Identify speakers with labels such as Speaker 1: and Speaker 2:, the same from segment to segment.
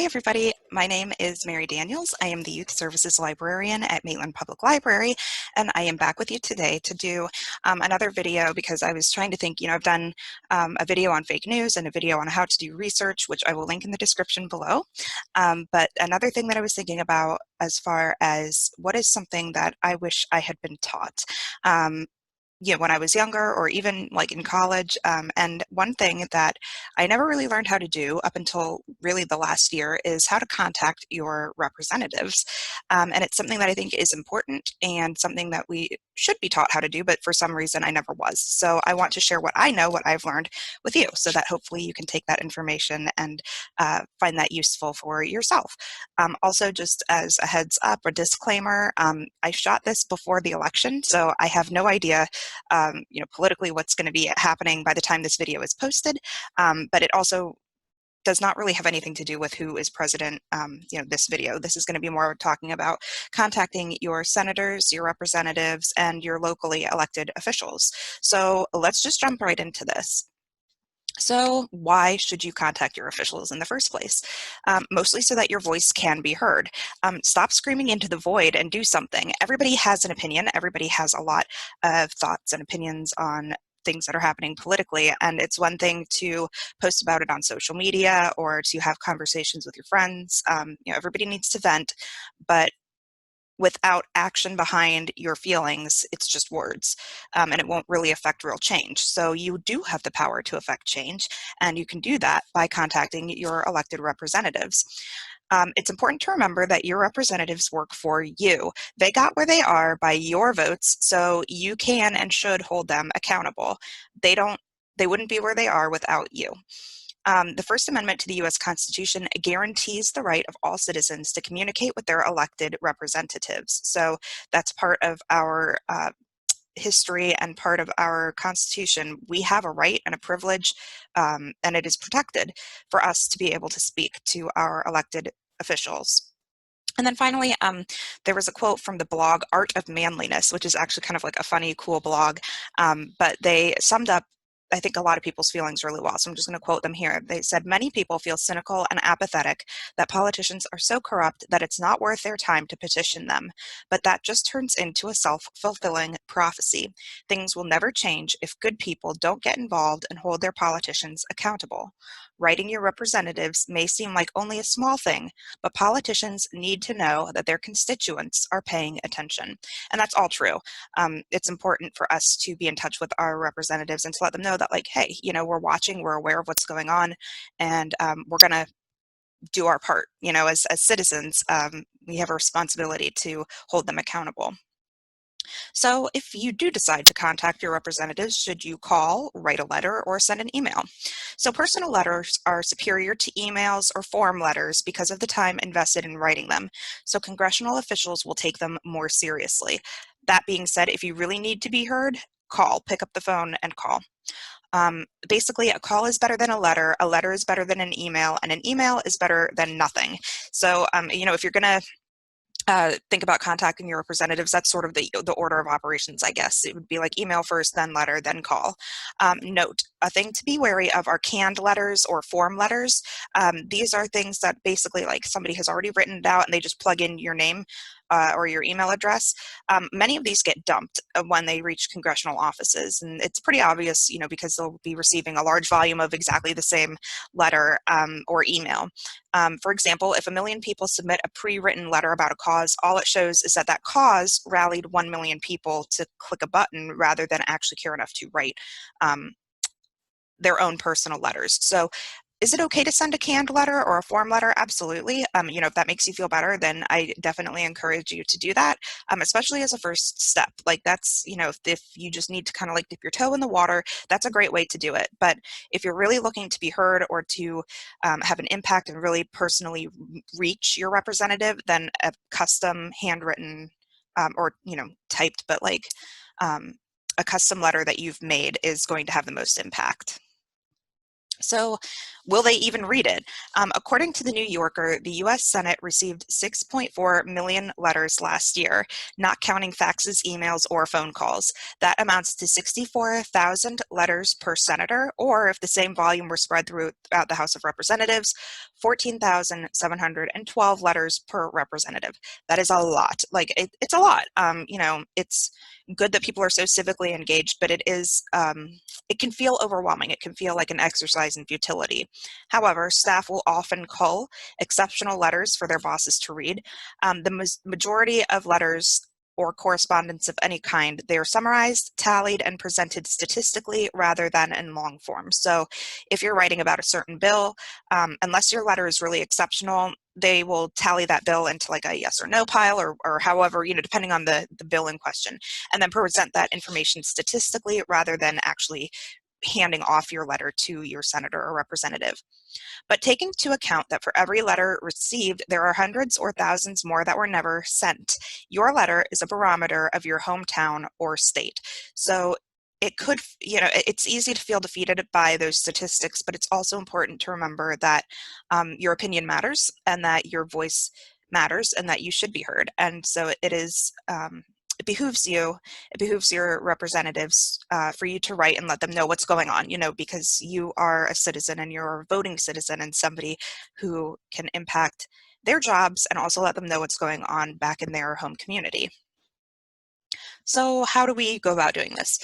Speaker 1: Hi, everybody. My name is Mary Daniels. I am the Youth Services Librarian at Maitland Public Library, and I am back with you today to do another video because I was trying to think, I've done a video on fake news and a video on how to do research, which I will link in the description below. But another thing that I was thinking about as far as what is something that I wish I had been taught. When I was younger or even like in college. And one thing that I never really learned how to do up until really the last year is how to contact your representatives. And it's something that I think is important and something that we should be taught how to do, but for some reason I never was. So I want to share what I know, what I've learned with you, so that hopefully you can take that information and find that useful for yourself. Also, just as a heads up, a disclaimer, I shot this before the election, so I have no idea politically what's going to be happening by the time this video is posted, but it also does not really have anything to do with who is president. This video, this is going to be more talking about contacting your senators, your representatives, and your locally elected officials. So let's just jump right into this. So why should you contact your officials in the first place? Mostly so that your voice can be heard. Stop screaming into the void and do something. Everybody has an opinion. Everybody has a lot of thoughts and opinions on things that are happening politically, and it's one thing to post about it on social media or to have conversations with your friends. Everybody needs to vent, but without action behind your feelings, it's just words, and it won't really affect real change. So you do have the power to affect change, and you can do that by contacting your elected representatives. It's important to remember that your representatives work for you. They got where they are by your votes, so you can and should hold them accountable. They wouldn't be where they are without you. The First Amendment to the U.S. Constitution guarantees the right of all citizens to communicate with their elected representatives. So that's part of our history and part of our Constitution. We have a right and a privilege, and it is protected for us to be able to speak to our elected officials. And then finally, there was a quote from the blog Art of Manliness, which is actually kind of like a funny, cool blog, but they summed up, I think, a lot of people's feelings really well. So I'm just going to quote them here. They said, "Many people feel cynical and apathetic that politicians are so corrupt that it's not worth their time to petition them. But that just turns into a self-fulfilling prophecy. Things will never change if good people don't get involved and hold their politicians accountable. Writing your representatives may seem like only a small thing, but politicians need to know that their constituents are paying attention." And that's all true. It's important for us to be in touch with our representatives and to let them know that, like, hey, we're watching, we're aware of what's going on, and we're going to do our part. As citizens, we have a responsibility to hold them accountable. So if you do decide to contact your representatives, should you call, write a letter, or send an email? So personal letters are superior to emails or form letters because of the time invested in writing them. So congressional officials will take them more seriously. That being said, if you really need to be heard, call, pick up the phone and call. Basically, a call is better than a letter is better than an email, and an email is better than nothing. So, if you're going to think about contacting your representatives, that's sort of the order of operations, I guess. It would be like email first, then letter, then call. Note, a thing to be wary of are canned letters or form letters. These are things that basically, like, somebody has already written it out and they just plug in your name or your email address. Many of these get dumped when they reach congressional offices, and it's pretty obvious, because they'll be receiving a large volume of exactly the same letter or email. For example, if 1 million people submit a pre-written letter about a cause, all it shows is that that cause rallied 1 million people to click a button rather than actually care enough to write their own personal letters. So is it okay to send a canned letter or a form letter? Absolutely. If that makes you feel better, then I definitely encourage you to do that, especially as a first step. Like, that's, if you just need to kind of like dip your toe in the water, that's a great way to do it. But if you're really looking to be heard or to have an impact and really personally reach your representative, then a custom handwritten or, typed, but like a custom letter that you've made is going to have the most impact. So will they even read it? According to the New Yorker, the US Senate received 6.4 million letters last year, not counting faxes, emails, or phone calls. That amounts to 64,000 letters per senator, or if the same volume were spread throughout the House of Representatives, 14,712 letters per representative. That is a lot. Like, it's a lot. It's good that people are so civically engaged, but it can feel overwhelming. It can feel like an exercise in futility. However, staff will often cull exceptional letters for their bosses to read. The majority of letters or correspondence of any kind, they are summarized, tallied, and presented statistically rather than in long form. So if you're writing about a certain bill, unless your letter is really exceptional, they will tally that bill into like a yes or no pile, or however, depending on the bill in question, and then present that information statistically rather than actually handing off your letter to your senator or representative. But take into account that for every letter received, there are hundreds or thousands more that were never sent. Your letter is a barometer of your hometown or state. So it's easy to feel defeated by those statistics, but it's also important to remember that your opinion matters and that your voice matters and that you should be heard. And so it behooves your representatives for you to write and let them know what's going on, because you are a citizen and you're a voting citizen and somebody who can impact their jobs and also let them know what's going on back in their home community. So how do we go about doing this?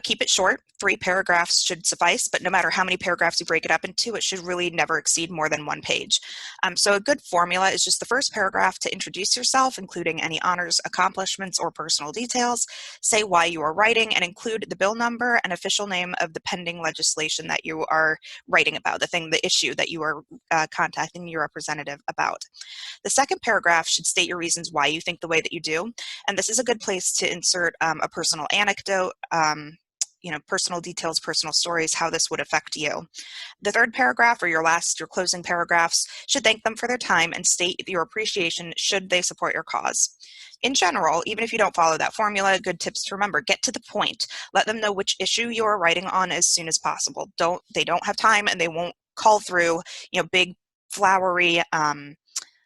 Speaker 1: Keep it short. 3 paragraphs should suffice, but no matter how many paragraphs you break it up into, it should really never exceed more than 1 page. So a good formula is just the first paragraph to introduce yourself, including any honors, accomplishments, or personal details. Say why you are writing and include the bill number and official name of the pending legislation that you are writing about, the issue that you are contacting your representative about. The second paragraph should state your reasons why you think the way that you do. And this is a good place to insert a personal anecdote, personal details, personal stories, how this would affect you. The third paragraph, or your closing paragraphs, should thank them for their time and state your appreciation should they support your cause. In general, even if you don't follow that formula, good tips to remember: get to the point. Let them know which issue you are writing on as soon as possible. They don't have time, and they won't call through, big, flowery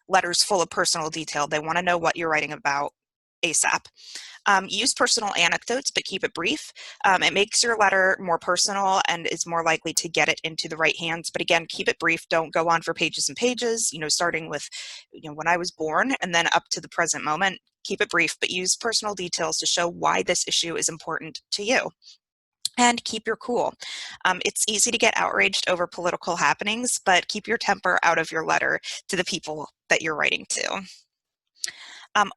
Speaker 1: letters full of personal detail. They want to know what you're writing about ASAP. Use personal anecdotes, but keep it brief. It makes your letter more personal and is more likely to get it into the right hands. But again, keep it brief. Don't go on for pages and pages, starting with, when I was born and then up to the present moment. Keep it brief, but use personal details to show why this issue is important to you. And keep your cool. It's easy to get outraged over political happenings, but keep your temper out of your letter to the people that you're writing to.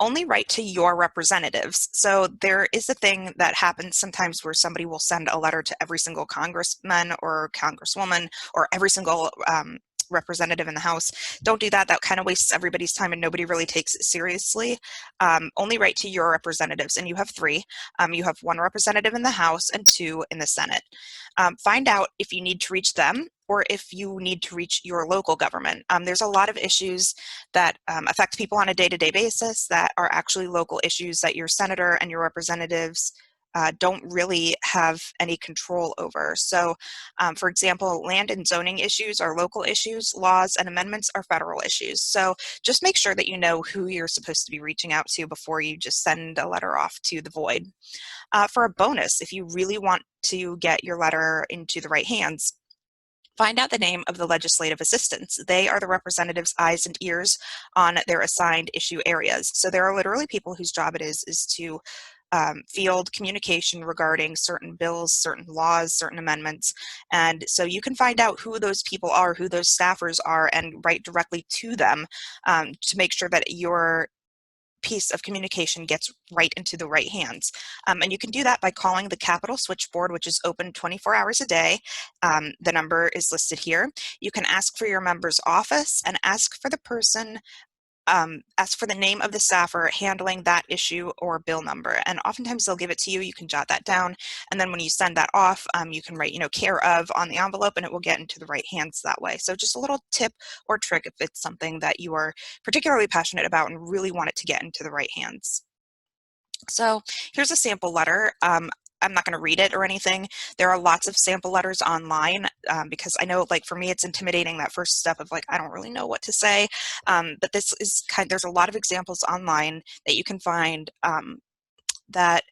Speaker 1: Only write to your representatives. So there is a thing that happens sometimes where somebody will send a letter to every single congressman or congresswoman or every single representative in the House. Don't do that. That kind of wastes everybody's time and nobody really takes it seriously. Only write to your representatives, and you have 3. You have 1 representative in the House and 2 in the Senate. Find out if you need to reach them or if you need to reach your local government. There's a lot of issues that affect people on a day-to-day basis that are actually local issues that your senator and your representatives don't really have any control over. So, for example, land and zoning issues are local issues, laws and amendments are federal issues. So just make sure that you know who you're supposed to be reaching out to before you just send a letter off to the void. For a bonus, if you really want to get your letter into the right hands, find out the name of the legislative assistants. They are the representatives' eyes and ears on their assigned issue areas. So there are literally people whose job it is to field communication regarding certain bills, certain laws, certain amendments. And so you can find out who those people are, who those staffers are, and write directly to them to make sure that your piece of communication gets right into the right hands. And you can do that by calling the Capitol switchboard, which is open 24 hours a day. The number is listed here. You can ask for your member's office and ask for the name of the staffer handling that issue or bill number. And oftentimes they'll give it to you. You can jot that down. And then when you send that off, you can write, care of on the envelope, and it will get into the right hands that way. So just a little tip or trick if it's something that you are particularly passionate about and really want it to get into the right hands. So here's a sample letter. I'm not going to read it or anything. There are lots of sample letters online because I know, like, for me, it's intimidating, that first step of like, I don't really know what to say. But this is there's a lot of examples online that you can find that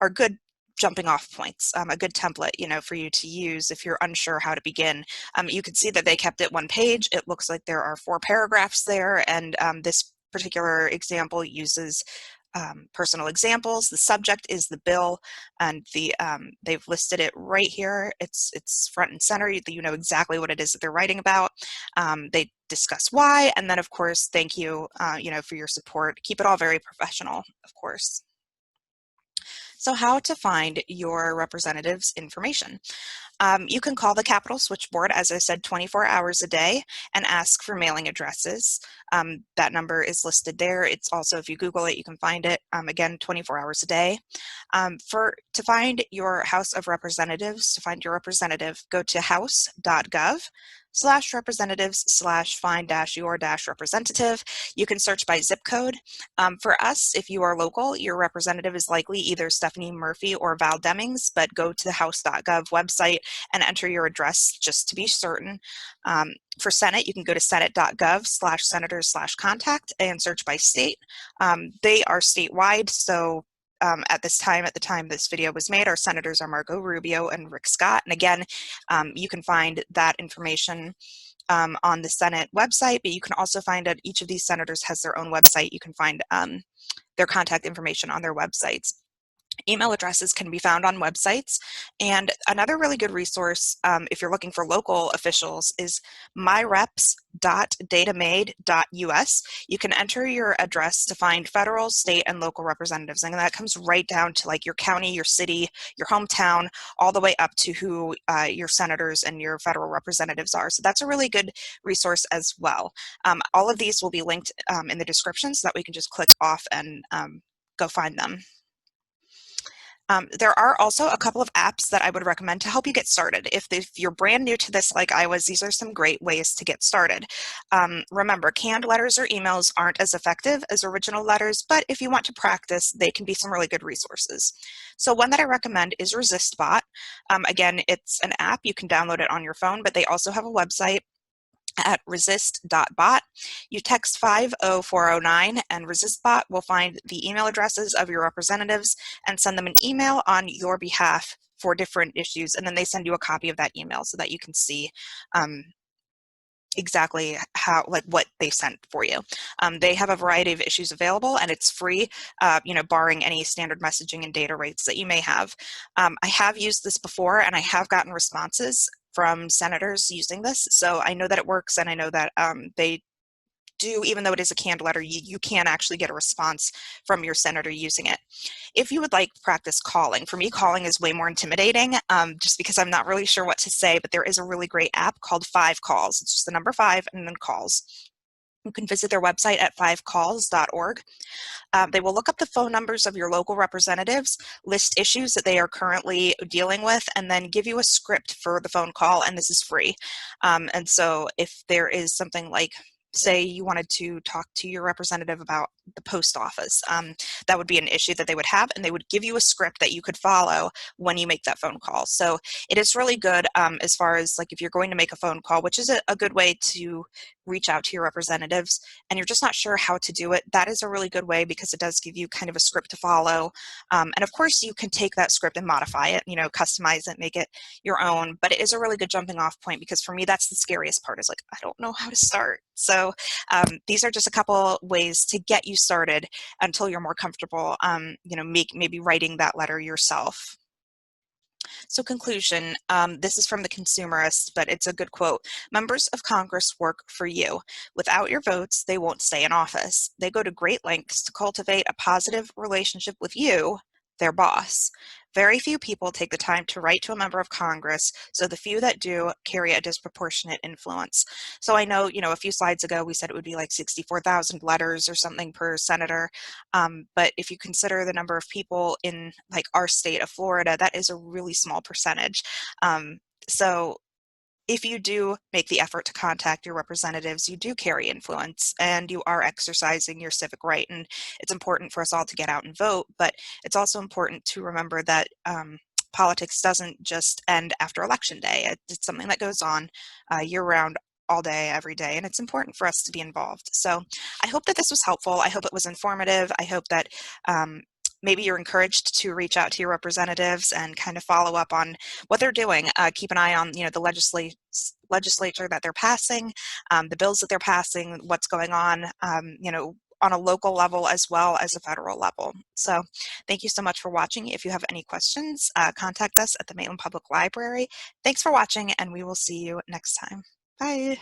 Speaker 1: are good jumping off points, a good template, for you to use if you're unsure how to begin. You can see that they kept it one page. It looks like there are 4 paragraphs there, and this particular example uses personal examples. The subject is the bill, and they've listed it right here. It's front and center. You know exactly what it is that they're writing about. They discuss why, and then of course, thank you, for your support. Keep it all very professional, of course. So how to find your representative's information. You can call the Capitol switchboard, as I said, 24 hours a day, and ask for mailing addresses. That number is listed there. It's also, if you Google it, you can find it, again, 24 hours a day. To find your House of Representatives, to find your representative, go to house.gov/representatives/find-your-representative. You can search by zip code. For us, if you are local, your representative is likely either Stephanie Murphy or Val Demings, but go to the house.gov website and enter your address just to be certain. For Senate, you can go to senate.gov/senators/contact and search by state. They are statewide, so at the time this video was made, our senators are Marco Rubio and Rick Scott. And again, you can find that information on the Senate website, but you can also find that each of these senators has their own website. You can find their contact information on their websites. Email addresses can be found on websites. And another really good resource, if you're looking for local officials, is myreps.datamade.us. You can enter your address to find federal, state, and local representatives. And that comes right down to like your county, your city, your hometown, all the way up to who your senators and your federal representatives are. So that's a really good resource as well. All of these will be linked in the description so that we can just click off and go find them. There are also a couple of apps that I would recommend to help you get started. If you're brand new to this like I was, these are some great ways to get started. Remember, canned letters or emails aren't as effective as original letters, but if you want to practice, they can be some really good resources. So one that I recommend is ResistBot. Again, it's an app. You can download it on your phone, but they also have a website at resist.bot. You text 50409 and ResistBot will find the email addresses of your representatives and send them an email on your behalf for different issues, and then they send you a copy of that email so that you can see exactly what they sent for you. They have a variety of issues available, and it's free, barring any standard messaging and data rates that you may have. I have used this before, and I have gotten responses from senators using this, so I know that it works, and I know that they do, even though it is a canned letter, you can actually get a response from your senator using it. If you would like practice calling, for me, calling is way more intimidating just because I'm not really sure what to say, but there is a really great app called 5 Calls. It's just the number 5 and then calls. You can visit their website at 5calls.org. They will look up the phone numbers of your local representatives, list issues that they are currently dealing with, and then give you a script for the phone call, and this is free. And so if there is something like, say you wanted to talk to your representative about the post office, that would be an issue that they would have, and they would give you a script that you could follow when you make that phone call. So it is really good as far as like if you're going to make a phone call, which is a good way to reach out to your representatives and you're just not sure how to do it. That is a really good way because it does give you kind of a script to follow. And of course you can take that script and modify it, customize it, make it your own, but it is a really good jumping off point because for me, that's the scariest part is like, I don't know how to start. So these are just a couple ways to get you started until you're more comfortable, maybe writing that letter yourself. So conclusion, this is from The Consumerist, but it's a good quote. Members of Congress work for you. Without your votes, they won't stay in office. They go to great lengths to cultivate a positive relationship with you, their boss. Very few people take the time to write to a member of Congress, so the few that do carry a disproportionate influence. So I know, a few slides ago we said it would be like 64,000 letters or something per senator, but if you consider the number of people in like our state of Florida, that is a really small percentage. So if you do make the effort to contact your representatives, you do carry influence and you are exercising your civic right. And it's important for us all to get out and vote, but it's also important to remember that politics doesn't just end after Election Day. It's something that goes on year-round, all day, every day, and it's important for us to be involved. So I hope that this was helpful. I hope it was informative. I hope that maybe you're encouraged to reach out to your representatives and kind of follow up on what they're doing. Keep an eye on, the legislature that they're passing, the bills that they're passing, what's going on, on a local level as well as a federal level. So thank you so much for watching. If you have any questions, contact us at the Maitland Public Library. Thanks for watching, and we will see you next time. Bye.